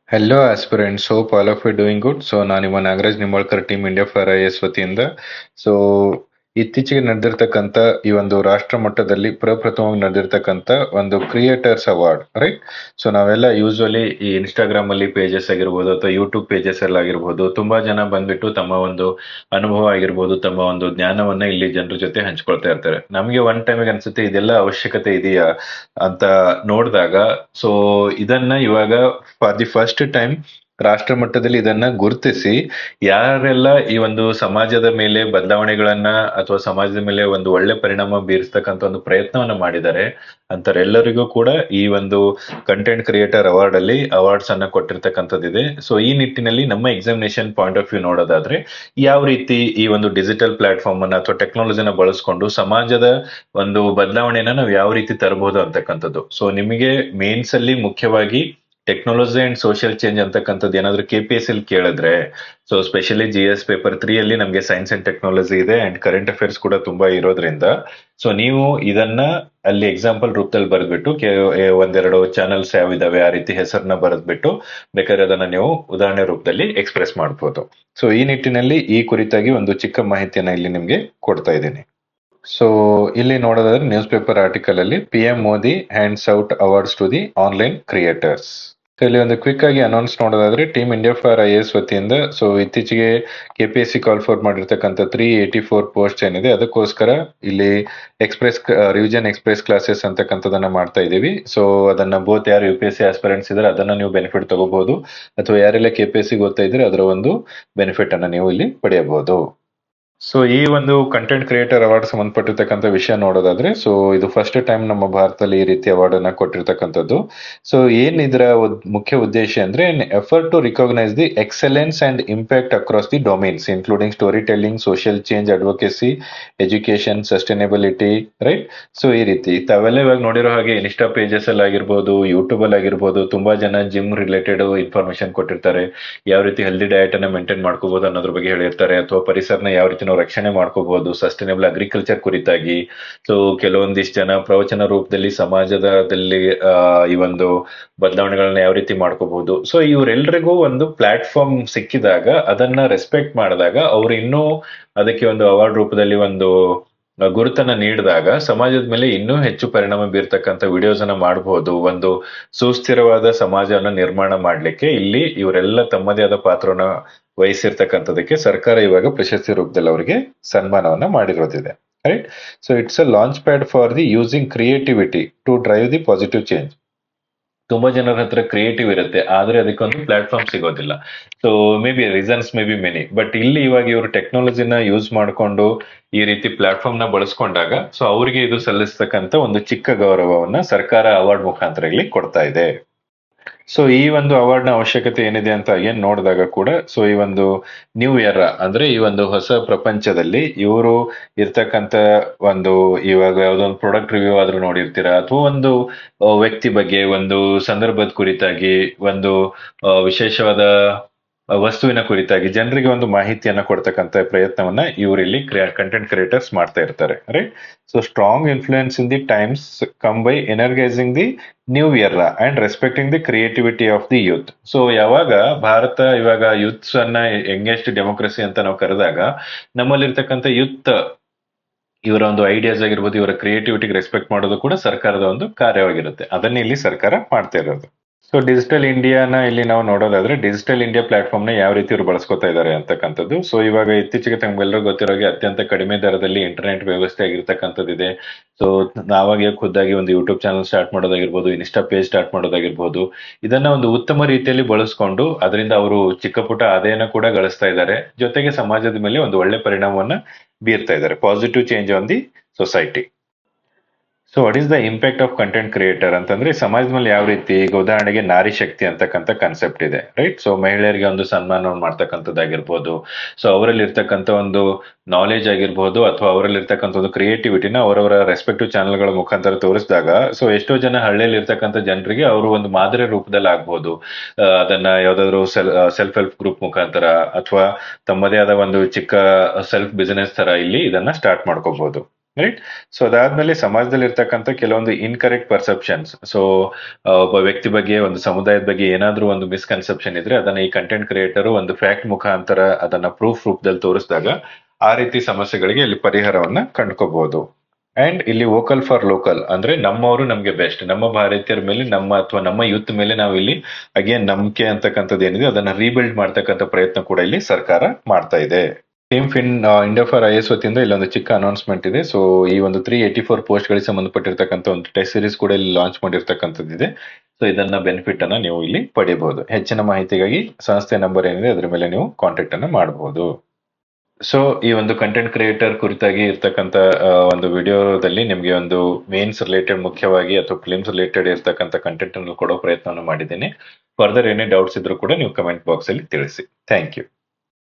Hello aspirants, hope all of you doing good. So ನಾನು ನಿಮ್ಮ Nagaraj Nimbalkar team India for IS ವತಿಯಿಂದ so ಇತ್ತೀಚೆಗೆ ನಡೆದಿರ್ತಕ್ಕಂಥ ಈ ಒಂದು ರಾಷ್ಟ್ರ ಮಟ್ಟದಲ್ಲಿ ಪ್ರಪ್ರಥಮವಾಗಿ ನಡೆದಿರ್ತಕ್ಕಂಥ ಒಂದು ಕ್ರಿಯೇಟರ್ಸ್ ಅವಾರ್ಡ್ ರೈಟ್. ಸೊ ನಾವೆಲ್ಲ ಯೂಶುವಲಿ ಈ ಇನ್ಸ್ಟಾಗ್ರಾಮ್ ಅಲ್ಲಿ ಪೇಜಸ್ ಆಗಿರ್ಬೋದು ಅಥವಾ ಯೂಟ್ಯೂಬ್ ಪೇಜಸ್ ಅಲ್ಲಿ ಆಗಿರ್ಬೋದು ತುಂಬಾ ಜನ ಬಂದ್ಬಿಟ್ಟು ತಮ್ಮ ಒಂದು ಅನುಭವ ಆಗಿರ್ಬೋದು ತಮ್ಮ ಒಂದು ಜ್ಞಾನವನ್ನ ಇಲ್ಲಿ ಜನರ ಜೊತೆ ಹಂಚ್ಕೊಳ್ತಾ ಇರ್ತಾರೆ. ನಮಗೆ ಒನ್ ಟೈಮಿಗೆ ಅನ್ಸುತ್ತೆ ಇದೆಲ್ಲ ಅವಶ್ಯಕತೆ ಇದೆಯಾ ಅಂತ ನೋಡಿದಾಗ ಸೊ ಇದನ್ನ ಇವಾಗ ಫಾರ್ ದಿ ಫಸ್ಟ್ ಟೈಮ್ ರಾಷ್ಟ್ರ ಮಟ್ಟದಲ್ಲಿ ಇದನ್ನ ಗುರುತಿಸಿ ಯಾರೆಲ್ಲ ಈ ಒಂದು ಸಮಾಜದ ಮೇಲೆ ಬದಲಾವಣೆಗಳನ್ನ ಅಥವಾ ಸಮಾಜದ ಮೇಲೆ ಒಂದು ಒಳ್ಳೆ ಪರಿಣಾಮ ಬೀರಿಸ್ತಕ್ಕಂಥ ಒಂದು ಪ್ರಯತ್ನವನ್ನ ಮಾಡಿದ್ದಾರೆ ಅಂತರೆಲ್ಲರಿಗೂ ಕೂಡ ಈ ಒಂದು ಕಂಟೆಂಟ್ ಕ್ರಿಯೇಟರ್ ಅವಾರ್ಡ್ ಅಲ್ಲಿ ಅವಾರ್ಡ್ಸ್ ಅನ್ನ ಕೊಟ್ಟಿರ್ತಕ್ಕಂಥದ್ದಿದೆ. ಸೊ ಈ ನಿಟ್ಟಿನಲ್ಲಿ ನಮ್ಮ ಎಕ್ಸಾಮಿನೇಷನ್ ಪಾಯಿಂಟ್ ಆಫ್ ವ್ಯೂ ನೋಡೋದಾದ್ರೆ ಯಾವ ರೀತಿ ಈ ಒಂದು ಡಿಜಿಟಲ್ ಪ್ಲಾಟ್ಫಾರ್ಮ್ ಅನ್ನ ಅಥವಾ ಟೆಕ್ನಾಲಜಿನ ಬಳಸ್ಕೊಂಡು ಸಮಾಜದ ಒಂದು ಬದಲಾವಣೆನ ನಾವು ಯಾವ ರೀತಿ ತರಬಹುದು ಅಂತಕ್ಕಂಥದ್ದು. ಸೊ ನಿಮಗೆ ಮೇನ್ಸ್ ಅಲ್ಲಿ ಮುಖ್ಯವಾಗಿ ಟೆಕ್ನಾಲಜಿ ಅಂಡ್ ಸೋಷಿಯಲ್ ಚೇಂಜ್ ಅಂತಕ್ಕಂಥದ್ದು ಏನಾದ್ರು KPSC ಅಲ್ಲಿ ಕೇಳಿದ್ರೆ ಸೊ ಸ್ಪೆಷಲಿ GS ಪೇಪರ್ 3 ಅಲ್ಲಿ ನಮಗೆ ಸೈನ್ಸ್ ಅಂಡ್ ಟೆಕ್ನಾಲಜಿ ಇದೆ ಅಂಡ್ ಕರೆಂಟ್ ಅಫೇರ್ಸ್ ಕೂಡ ತುಂಬಾ ಇರೋದ್ರಿಂದ ಸೊ ನೀವು ಇದನ್ನ ಅಲ್ಲಿ ಎಕ್ಸಾಂಪಲ್ ರೂಪದಲ್ಲಿ ಬರೆದ್ಬಿಟ್ಟು ಒಂದೆರಡು ಚಾನಲ್ಸ್ ಯಾವ ಇದಾವೆ ಆ ರೀತಿ ಹೆಸರನ್ನ ಬರೆದ್ಬಿಟ್ಟು ಬೇಕಾದ್ರೆ ಅದನ್ನ ನೀವು ಉದಾಹರಣೆ ರೂಪದಲ್ಲಿ ಎಕ್ಸ್ಪ್ರೆಸ್ ಮಾಡಬಹುದು. ಸೊ ಈ ನಿಟ್ಟಿನಲ್ಲಿ ಈ ಕುರಿತಾಗಿ ಒಂದು ಚಿಕ್ಕ ಮಾಹಿತಿಯನ್ನ ಇಲ್ಲಿ ನಿಮ್ಗೆ ಕೊಡ್ತಾ ಇದ್ದೀನಿ. ಸೊ ಇಲ್ಲಿ ನೋಡೋದಾದ್ರೆ ನ್ಯೂಸ್ ಪೇಪರ್ ಆರ್ಟಿಕಲ್ ಅಲ್ಲಿ PM Modi hands out awards to the online creators. ಇಲ್ಲಿ ಒಂದು ಕ್ವಿಕ್ ಆಗಿ ಅನೌನ್ಸ್ ನೋಡೋದಾದ್ರೆ ಟೀಮ್ ಇಂಡಿಯಾ ಫಾರ್ IAS ವತಿಯಿಂದ ಸೊ ಇತ್ತೀಚೆಗೆ KPSC ಕಾಲ್ ಫಾರ್ ಮಾಡಿರ್ತಕ್ಕಂಥ 384 ಪೋಸ್ಟ್ ಏನಿದೆ ಅದಕ್ಕೋಸ್ಕರ ಇಲ್ಲಿ ಎಕ್ಸ್ಪ್ರೆಸ್ ರಿವಿಷನ್ ಎಕ್ಸ್ಪ್ರೆಸ್ ಕ್ಲಾಸಸ್ ಅಂತಕ್ಕಂಥದನ್ನ ಮಾಡ್ತಾ ಇದೀವಿ. ಸೊ ಅದನ್ನ ಬೋತ್ ಯಾರು UPSC ಆಸ್ಪಿರೆಂಟ್ಸ್ ಇದ್ರೆ ಅದನ್ನ ನೀವು ಬೆನಿಫಿಟ್ ತಗೋಬಹುದು ಅಥವಾ ಯಾರೆಲ್ಲ KPSC ಓದ್ತಾ ಇದ್ರೆ ಅದರ ಒಂದು ಬೆನಿಫಿಟ್ ಅನ್ನ ನೀವು ಇಲ್ಲಿ ಪಡೆಯಬಹುದು. ಸೊ ಈ ಒಂದು ಕಂಟೆಂಟ್ ಕ್ರಿಯೇಟರ್ ಅವಾರ್ಡ್ ಸಂಬಂಧಪಟ್ಟಿರ್ತಕ್ಕಂಥ ವಿಷಯ ನೋಡೋದಾದ್ರೆ ಸೊ ಇದು ಫಸ್ಟ್ ಟೈಮ್ ನಮ್ಮ ಭಾರತದಲ್ಲಿ ಈ ರೀತಿ ಅವಾರ್ಡ್ ಅನ್ನ ಕೊಟ್ಟಿರ್ತಕ್ಕಂಥದ್ದು. ಸೊ ಏನ್ ಇದರ ಮುಖ್ಯ ಉದ್ದೇಶ ಅಂದ್ರೆ effort to recognise the excellence and impact across the domains including story telling, social change, advocacy, education, sustainability right. So ಈ ರೀತಿ ತಾವೆಲ್ಲ ಇವಾಗ ನೋಡಿರೋ ಹಾಗೆ ಇನ್ಸ್ಟಾ ಪೇಜಸ್ ಅಲ್ಲಿ ಆಗಿರ್ಬೋದು, ಯೂಟ್ಯೂಬ್ ಅಲ್ಲಿ ಆಗಿರ್ಬೋದು ತುಂಬಾ ಜನ ಜಿಮ್ ರಿಲೇಟೆಡ್ ಇನ್ಫಾರ್ಮೇಶನ್ ಕೊಟ್ಟಿರ್ತಾರೆ. ಯಾವ ರೀತಿ ಹೆಲ್ದಿ ಡಯಟ್ ಅನ್ನ ಮೇಂಟೈನ್ ಮಾಡ್ಕೋಬಹುದು ಅನ್ನೋದ್ರ ಬಗ್ಗೆ ಹೇಳಿರ್ತಾರೆ ಅಥವಾ ಪರಿಸರನ ಯಾವ ರೀತಿ ನಾವು ರಕ್ಷಣೆ ಮಾಡ್ಕೋಬಹುದು, ಸಸ್ಟೈನಬಲ್ ಅಗ್ರಿಕಲ್ಚರ್ ಕುರಿತಾಗಿ. ಸೊ ಕೆಲವೊಂದಿಷ್ಟು ಜನ ಪ್ರವಚನ ರೂಪದಲ್ಲಿ ಸಮಾಜದಲ್ಲಿ ಈ ಒಂದು ಬದಲಾವಣೆಗಳನ್ನ ಯಾವ ರೀತಿ ಮಾಡ್ಕೋಬಹುದು. ಸೊ ಇವರೆಲ್ಲರಿಗೂ ಒಂದು ಪ್ಲಾಟ್ಫಾರ್ಮ್ ಸಿಕ್ಕಿದಾಗ ಅದನ್ನ ರೆಸ್ಪೆಕ್ಟ್ ಮಾಡಿದಾಗ ಅವ್ರು ಇನ್ನೂ ಅದಕ್ಕೆ ಒಂದು ಅವಾರ್ಡ್ ರೂಪದಲ್ಲಿ ಒಂದು ಗುರುತನ್ನ ನೀಡಿದಾಗ ಸಮಾಜದ ಮೇಲೆ ಇನ್ನೂ ಹೆಚ್ಚು ಪರಿಣಾಮ ಬೀರ್ತಕ್ಕಂಥ ವಿಡಿಯೋಸ್ ಅನ್ನ ಮಾಡಬಹುದು. ಒಂದು ಸುಸ್ಥಿರವಾದ ಸಮಾಜವನ್ನ ನಿರ್ಮಾಣ ಮಾಡ್ಲಿಕ್ಕೆ ಇಲ್ಲಿ ಇವರೆಲ್ಲ ತಮ್ಮದೇ ಆದ ಪಾತ್ರವನ್ನ ವಹಿಸಿರ್ತಕ್ಕಂಥದಕ್ಕೆ ಸರ್ಕಾರ ಇವಾಗ ಪ್ರಶಸ್ತಿ ರೂಪದಲ್ಲಿ ಅವರಿಗೆ ಸನ್ಮಾನವನ್ನ ಮಾಡಿರೋದಿದೆ right. So it's a launch pad for the using creativity to drive the positive change. ತುಂಬಾ ಜನರ ಹತ್ರ ಕ್ರಿಯೇಟಿವ್ ಇರುತ್ತೆ ಆದ್ರೆ ಅದಕ್ಕೊಂದು ಪ್ಲಾಟ್ಫಾರ್ಮ್ ಸಿಗೋದಿಲ್ಲ. So maybe reasons maybe many, but ಇಲ್ಲಿ ಇವಾಗ ಇವರು ಟೆಕ್ನಾಲಜಿನ ಯೂಸ್ ಮಾಡಿಕೊಂಡು ಈ ರೀತಿ ಪ್ಲಾಟ್ಫಾರ್ಮ್ ನ ಬಳಸ್ಕೊಂಡಾಗ ಸೊ ಅವರಿಗೆ ಇದು ಸಲ್ಲಿಸ್ತಕ್ಕಂಥ ಒಂದು ಚಿಕ್ಕ ಗೌರವವನ್ನ ಸರ್ಕಾರ ಅವಾರ್ಡ್ ಮುಖಾಂತರ ಇಲ್ಲಿ ಕೊಡ್ತಾ ಇದೆ. ಸೊ ಈ ಒಂದು ಅವಾರ್ಡ್ ನ ಅವಶ್ಯಕತೆ ಏನಿದೆ ಅಂತ ಏನ್ ನೋಡಿದಾಗ ಕೂಡ ಸೊ ಈ ಒಂದು ನ್ಯೂ ಇಯರ್ ಅಂದ್ರೆ ಈ ಒಂದು ಹೊಸ ಪ್ರಪಂಚದಲ್ಲಿ ಇವರು ಇರ್ತಕ್ಕಂತ ಒಂದು ಇವಾಗ ಯಾವ್ದೊಂದು ಪ್ರಾಡಕ್ಟ್ ರಿವ್ಯೂ ಆದ್ರೂ ನೋಡಿರ್ತೀರಾ ಅಥವಾ ಒಂದು ವ್ಯಕ್ತಿ ಬಗ್ಗೆ ಒಂದು ಸಂದರ್ಭದ ಕುರಿತಾಗಿ ಒಂದು ವಿಶೇಷವಾದ ವಸ್ತುವಿನ ಕುರಿತಾಗಿ ಜನರಿಗೆ ಒಂದು ಮಾಹಿತಿಯನ್ನ ಕೊಡ್ತಕ್ಕಂತ ಪ್ರಯತ್ನವನ್ನ ಇವರಿಲ್ಲಿ ಕಂಟೆಂಟ್ ಕ್ರಿಯೇಟರ್ಸ್ ಮಾಡ್ತಾ ಇರ್ತಾರೆ right. So strong influence in the times come by energising the new year and respecting the creativity of the youth. So ಯಾವಾಗ ಭಾರತ ಇವಾಗ ಯೂತ್ಸ್ ಅನ್ನ ಯಂಗೆಸ್ಟ್ ಡೆಮೋಕ್ರಸಿ ಅಂತ ನಾವು ಕರೆದಾಗ ನಮ್ಮಲ್ಲಿರ್ತಕ್ಕಂಥ ಯೂತ್ ಇವರ ಒಂದು ಐಡಿಯಾಸ್ ಆಗಿರ್ಬೋದು ಇವರ ಕ್ರಿಯೇಟಿವಿಟಿಗೆ ರೆಸ್ಪೆಕ್ಟ್ ಮಾಡೋದು ಕೂಡ ಸರ್ಕಾರದ ಒಂದು ಕಾರ್ಯವಾಗಿರುತ್ತೆ. ಅದನ್ನ ಇಲ್ಲಿ ಸರ್ಕಾರ ಮಾಡ್ತಾ ಇರೋದು. ಸೊ ಡಿಜಿಟಲ್ ಇಂಡಿಯಾನ ಇಲ್ಲಿ ನಾವು ನೋಡೋದಾದ್ರೆ ಡಿಜಿಟಲ್ ಇಂಡಿಯಾ ಪ್ಲಾಟ್ಫಾರ್ಮ್ ನ ಯಾವ ರೀತಿ ಇವರು ಬಳಸ್ಕೊತಾ ಇದ್ದಾರೆ ಅಂತಕ್ಕಂಥದ್ದು. ಸೊ ಇವಾಗ ಇತ್ತೀಚೆಗೆ ತಮ್ಗೆಲ್ಲರೂ ಗೊತ್ತಿರೋಗೆ ಅತ್ಯಂತ ಕಡಿಮೆ ದರದಲ್ಲಿ ಇಂಟರ್ನೆಟ್ ವ್ಯವಸ್ಥೆ ಆಗಿರ್ತಕ್ಕಂಥದ್ದಿದೆ. ಸೊ ನಾವಾಗ ಖುದ್ದಾಗಿ ಒಂದು ಯೂಟ್ಯೂಬ್ ಚಾನಲ್ ಸ್ಟಾರ್ಟ್ ಮಾಡೋದಾಗಿರ್ಬೋದು, ಇನ್ಸ್ಟಾ ಪೇಜ್ ಸ್ಟಾರ್ಟ್ ಮಾಡೋದಾಗಿರ್ಬೋದು, ಇದನ್ನ ಒಂದು ಉತ್ತಮ ರೀತಿಯಲ್ಲಿ ಬಳಸ್ಕೊಂಡು ಅದರಿಂದ ಅವರು ಚಿಕ್ಕ ಪುಟ್ಟ ಆದಾಯನ ಕೂಡ ಗಳಿಸ್ತಾ ಇದ್ದಾರೆ. ಜೊತೆಗೆ ಸಮಾಜದ ಮೇಲೆ ಒಂದು ಒಳ್ಳೆ ಪರಿಣಾಮವನ್ನ ಬೀರ್ತಾ ಇದ್ದಾರೆ, positive change on the society. So what is the impact of content creator ಅಂತಂದ್ರೆ ಸಮಾಜದ ಮೇಲೆ ಯಾವ ರೀತಿ, ಈಗ ಉದಾಹರಣೆಗೆ ನಾರಿ ಶಕ್ತಿ ಅಂತಕ್ಕಂಥ ಕಾನ್ಸೆಪ್ಟ್ ಇದೆ ರೈಟ್. ಸೊ ಮಹಿಳೆಯರಿಗೆ ಒಂದು ಸನ್ಮಾನವನ್ನು ಮಾಡ್ತಕ್ಕಂಥದ್ದಾಗಿರ್ಬೋದು, ಸೊ ಅವರಲ್ಲಿ ಇರ್ತಕ್ಕಂಥ ಒಂದು ನಾಲೆಜ್ ಆಗಿರ್ಬೋದು ಅಥವಾ ಅವರಲ್ಲಿ ಇರ್ತಕ್ಕಂಥ ಒಂದು ಕ್ರಿಯೇಟಿವಿಟಿನ ಅವರವರ ರೆಸ್ಪೆಕ್ಟಿವ್ ಚಾನೆಲ್ಗಳ ಮುಖಾಂತರ ತೋರಿಸಿದಾಗ ಸೊ ಎಷ್ಟೋ ಜನ ಹಳ್ಳಿಯಲ್ಲಿ ಇರ್ತಕ್ಕಂಥ ಜನರಿಗೆ ಅವರು ಒಂದು ಮಾದರಿ ರೂಪದಲ್ಲಿ ಆಗ್ಬೋದು. ಅದನ್ನ ಯಾವ್ದಾದ್ರು ಸೆಲ್ಫ್ ಹೆಲ್ಪ್ ಗ್ರೂಪ್ ಮುಖಾಂತರ ಅಥವಾ ತಮ್ಮದೇ ಆದ ಒಂದು ಚಿಕ್ಕ ಸೆಲ್ಫ್ ಬಿಸಿನೆಸ್ ತರ ಇಲ್ಲಿ ಇದನ್ನ ಸ್ಟಾರ್ಟ್ ಮಾಡ್ಕೋಬಹುದು. ರೈಟ್. ಸೊ ಅದಾದ್ಮೇಲೆ ಸಮಾಜದಲ್ಲಿ ಇರ್ತಕ್ಕಂಥ ಕೆಲವೊಂದು ಇನ್ಕರೆಕ್ಟ್ ಪರ್ಸೆಪ್ಷನ್ಸ್. ಸೊ ಒಬ್ಬ ವ್ಯಕ್ತಿ ಬಗ್ಗೆ, ಒಂದು ಸಮುದಾಯದ ಬಗ್ಗೆ ಏನಾದ್ರೂ ಒಂದು ಮಿಸ್ಕನ್ಸೆಪ್ಷನ್ ಇದ್ರೆ ಅದನ್ನ ಈ ಕಂಟೆಂಟ್ ಕ್ರಿಯೇಟರ್ ಒಂದು ಫ್ಯಾಕ್ಟ್ ಮುಖಾಂತರ ಅದನ್ನ ಪ್ರೂಫ್ ರೂಪದಲ್ಲಿ ತೋರಿಸಿದಾಗ ಆ ರೀತಿ ಸಮಸ್ಯೆಗಳಿಗೆ ಇಲ್ಲಿ ಪರಿಹಾರವನ್ನ ಕಂಡುಕೋಬಹುದು. ಅಂಡ್ ಇಲ್ಲಿ ವೋಕಲ್ ಫಾರ್ ಲೋಕಲ್ ಅಂದ್ರೆ ನಮ್ಮವರು ನಮ್ಗೆ ಬೆಸ್ಟ್, ನಮ್ಮ ಭಾರತೀಯರ ಮೇಲೆ, ನಮ್ಮ ಅಥವಾ ನಮ್ಮ ಯೂತ್ ಮೇಲೆ ನಾವು ಇಲ್ಲಿ ಅಗೇನ್ ನಂಬಿಕೆ ಅಂತಕ್ಕಂಥದ್ದು ಏನಿದೆ ಅದನ್ನ ರೀಬಿಲ್ಡ್ ಮಾಡ್ತಕ್ಕಂಥ ಪ್ರಯತ್ನ ಕೂಡ ಇಲ್ಲಿ ಸರ್ಕಾರ ಮಾಡ್ತಾ ಇದೆ. Team fin India for IAS ವತಿಯಿಂದ ಇಲ್ಲೊಂದು ಚಿಕ್ಕ ಅನೌನ್ಸ್ಮೆಂಟ್ ಇದೆ. ಸೊ ಈ ಒಂದು 384 ಪೋಸ್ಟ್ ಗಳಿಗೆ ಸಂಬಂಧಪಟ್ಟಿರ್ತಕ್ಕಂಥ ಒಂದು ಟೆಸ್ಟ್ ಸೀರೀಸ್ ಕೂಡ ಇಲ್ಲಿ ಲಾಂಚ್ ಮಾಡಿರ್ತಕ್ಕಂಥದ್ದಿದೆ. ಸೊ ಇದನ್ನ ಬೆನಿಫಿಟ್ ಅನ್ನ ನೀವು ಇಲ್ಲಿ ಪಡಿಬಹುದು. ಹೆಚ್ಚಿನ ಮಾಹಿತಿಗಾಗಿ ಸಂಸ್ಥೆ ನಂಬರ್ ಏನಿದೆ ಅದ್ರ ಮೇಲೆ ನೀವು ಕಾಂಟ್ಯಾಕ್ಟ್ ಅನ್ನ ಮಾಡಬಹುದು. ಸೊ ಈ ಒಂದು ಕಂಟೆಂಟ್ ಕ್ರಿಯೇಟರ್ ಕುರಿತಾಗಿ ಇರ್ತಕ್ಕಂಥ ಒಂದು ವಿಡಿಯೋದಲ್ಲಿ ನಿಮಗೆ ಒಂದು ಮೇನ್ಸ್ ರಿಲೇಟೆಡ್ ಮುಖ್ಯವಾಗಿ ಅಥವಾ ಫಿಲ್ಮ್ಸ್ ರಿಲೇಟೆಡ್ ಇರ್ತಕ್ಕಂಥ ಕಂಟೆಂಟ್ ಅನ್ನು ಕೊಡೋ ಪ್ರಯತ್ನವನ್ನು ಮಾಡಿದ್ದೀನಿ. ಫರ್ದರ್ ಏನೇ ಡೌಟ್ಸ್ ಇದ್ರೂ ಕೂಡ ನೀವು ಕಮೆಂಟ್ ಬಾಕ್ಸ್ ಅಲ್ಲಿ ತಿಳಿಸಿ. Thank you.